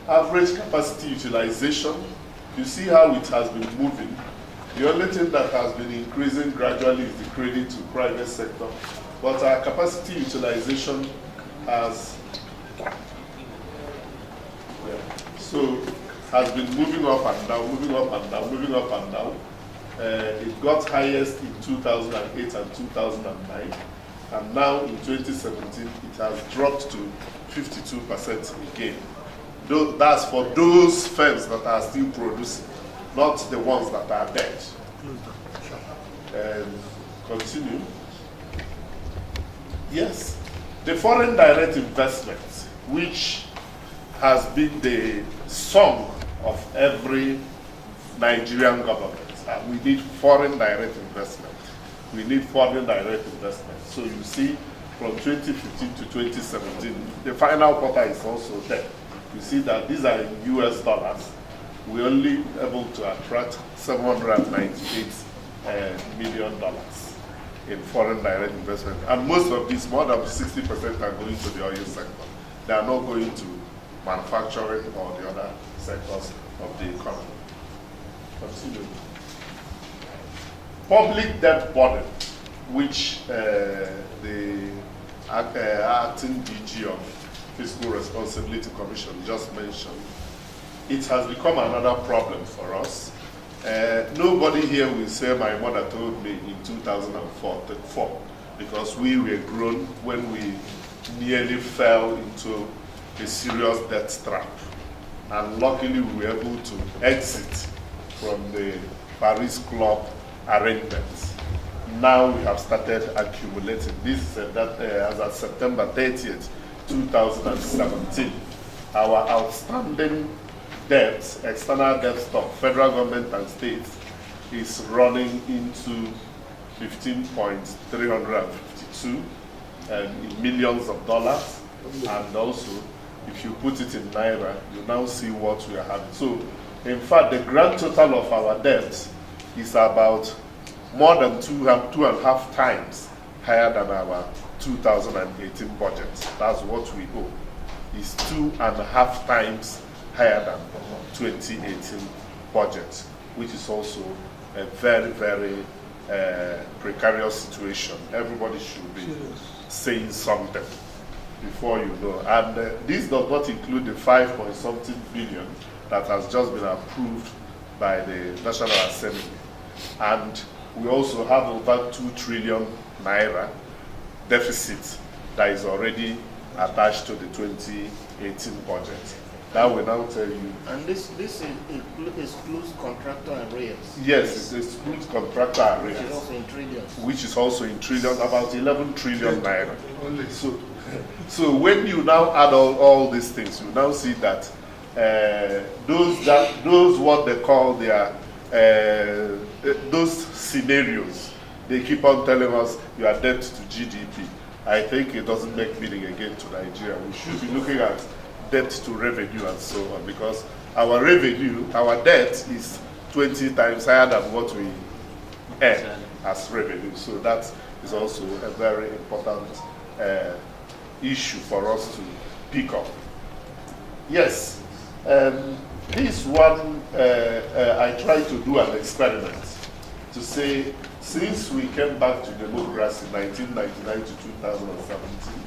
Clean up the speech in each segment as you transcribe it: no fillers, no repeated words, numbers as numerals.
Average capacity utilization, you see how it has been moving. The only thing that has been increasing gradually is the credit to private sector. But our capacity utilization has been moving up and down, moving up and down, moving up and down. It got highest in 2008 and 2009, and now in 2017 it has dropped to 52% again. That's for those firms that are still producing, not the ones that are dead. Continue. Yes, the foreign direct investment, which has been the song of every Nigerian government. We need foreign direct investment. We need foreign direct investment. So you see, from 2015 to 2017, the final quarter is also there. You see that these are in US dollars. We're only able to attract $798 million in foreign direct investment. And most of these, more than 60% are going to the oil sector. They are not going to manufacturing or the other sectors of the economy. Continue. Public debt burden, which the acting DG of Fiscal Responsibility Commission just mentioned, it has become another problem for us. Nobody here will say my mother told me in 2004, because we were grown when we nearly fell into a serious debt trap. And luckily we were able to exit from the Paris Club arrangements. Now we have started accumulating. This is as of September 30th, 2017. Our outstanding debts, external debt stock, federal government and states, is running into 15.352 in millions of dollars. And also, if you put it in Naira, you now see what we are having. So, in fact, the grand total of our debts is about more than two and a half times higher than our 2018 budget. That's what we owe. It's 2.5 times higher than 2018 budget, which is also a very, very precarious situation. Everybody should be saying something before you know. And this does not include the 5-point-something billion that has just been approved by the National Assembly. And we also have over 2 trillion naira deficit that is already attached to the 2018 budget. That will now tell you. And this excludes contractor arrears. Yes, it excludes contractor arrears. Which is also in trillions. Which is also in trillions, about 11 trillion naira. So when you now add all these things, you now see that those what they call their those scenarios, they keep on telling us you are debt to GDP. I think it doesn't make meaning again to Nigeria. We should be looking at debt to revenue and so on, because our revenue, our debt is 20 times higher than what we earn as revenue. So that is also a very important issue for us to pick up. Yes, this one, I tried to do an experiment to say, since we came back to democracy 1999 to 2017,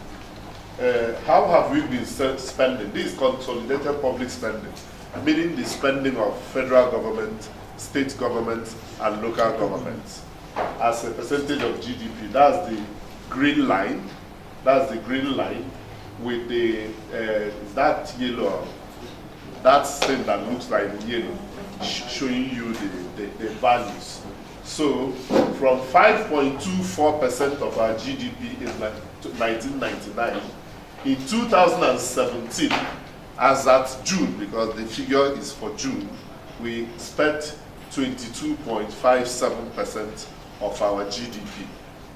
how have we been spending? This is consolidated public spending, meaning the spending of federal government, state government, and local governments as a percentage of GDP. That's the green line. That's the green line with the that yellow, that thing that looks like yellow, showing you the values. So from 5.24% of our GDP in 1999, in 2017, as at June, because the figure is for June, we spent 22.57% of our GDP.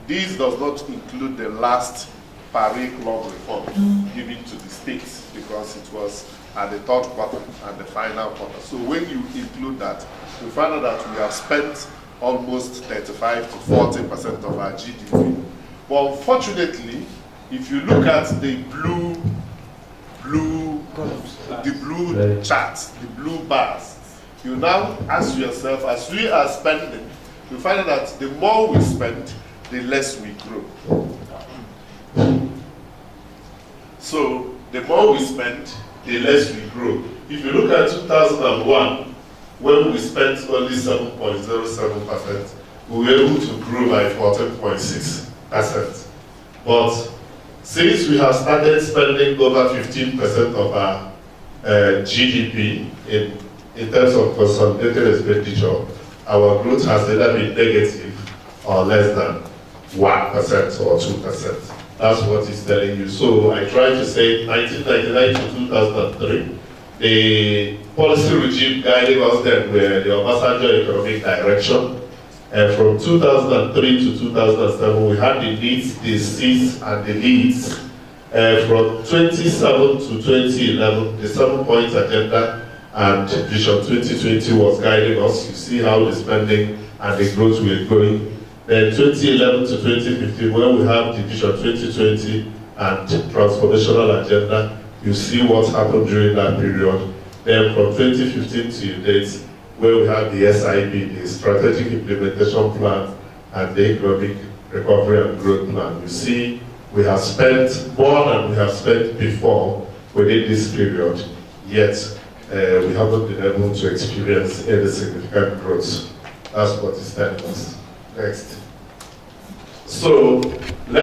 This does not include the last Paris Club reform given to the states, because it was at the third quarter and the final quarter. So when you include that, you find out that we have spent almost 35 to 40% of our GDP. But unfortunately, if you look at the blue columns. the blue charts, the blue bars. You now ask yourself, as we are spending, you find out that the more we spend, the less we grow. So the more we spend, the less we grow. If you look at 2001, when we spent only 7.07%, we were able to grow by 14.6%. But since we have started spending over 15% of our GDP in terms of consolidated expenditure, our growth has either been negative or less than 1% or 2%. That's what it's telling you. So I tried to say 1999 to 2003, the policy regime guiding us then were the Obasanjo economic direction. And from 2003 to 2007, we had the needs, the seeds, and the leads. From 2007 to 2011, the 7-point agenda and Vision 2020 was guiding us. You see how the spending and the growth were going. Then 2011 to 2015, when we have the Vision 2020 and transformational agenda, you see what happened during that period. Then from 2015 to date, where we have the SIP, the Strategic Implementation Plan, and the Economic Recovery and Growth Plan. You see, we have spent more than we have spent before within this period, yet we haven't been able to experience any significant growth. That's what it's telling us. Next. So,